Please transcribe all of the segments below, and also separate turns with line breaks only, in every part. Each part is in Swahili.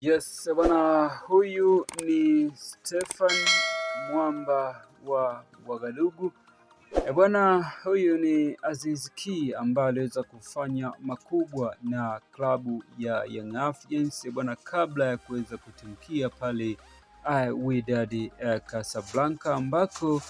Yes, bwana, huyu ni Stefan Mwamba wa Wagadugu. Bwana, huyu ni Aziz Ki ambaye aliweza kufanya makubwa na klabu ya Young Africans bwana, kabla ya kuweza kutimkia pale Wydad Casablanca ambako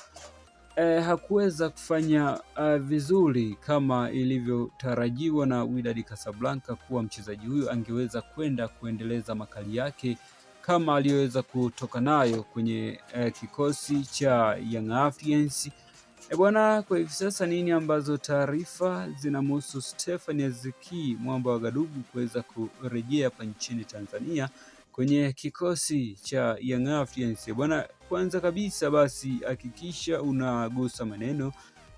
hakuweza kufanya vizuri kama ilivyotarajiwa na Wydad Casablanca kuwa mchezaji huyu angeweza kwenda kuendeleza makali yake kama aliyoweza kutoka nayo kwenye kikosi cha Young Africans. Bwana, kwa hivi sasa nini ambazo taarifa zinamhusu Stefan Aziz Ki Mwamba wa Wagadugu kuweza kurejea hapa nchini Tanzania kwenye kikosi cha Young Africans? Bwana, kwanza kabisa basi hakikisha unagusa maneno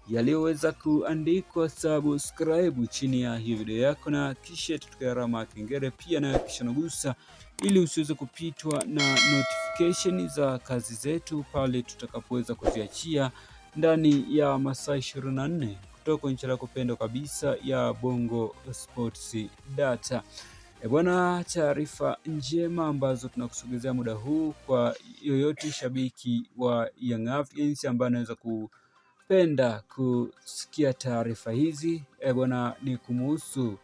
yaliyoweza kuandikwa subscribe chini ya hii video yako, na kisha tutoke alama ya kengele pia na kisha unagusa ili usiweze kupitwa na notification za kazi zetu pale tutakapoweza kuziachia ndani ya masaa 24 kutoka nchi lako pendwa kabisa ya Bongo Sports Data. Bwana, taarifa njema ambazo tunakusogezea muda huu kwa yoyote shabiki wa Young Africans ambaye anaweza kupenda kusikia taarifa hizi bwana, ni kumuhusu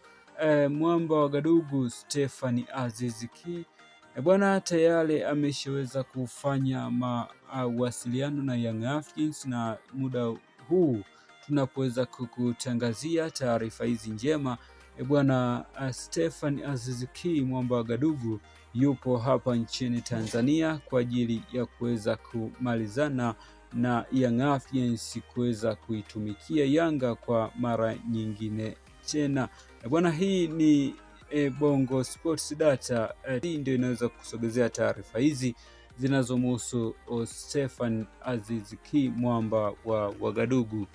Mwamba wa Wagadugu Stefan Aziz Ki. Bwana, tayari ameshaweza kufanya mawasiliano na Young Africans, na muda huu tunapoweza kukutangazia taarifa hizi njema bwana, Stefan Aziz Ki Mwamba wa Wagadugu yupo hapa nchini Tanzania kwa ajili ya kuweza kumalizana na Young Africans kuweza kuitumikia Yanga kwa mara nyingine tena bwana. Hii ni Bongo Sports Data. Hii ndio inaweza kusogezea taarifa hizi zinazomhusu Stefan Aziz Ki Mwamba wa Wagadugu.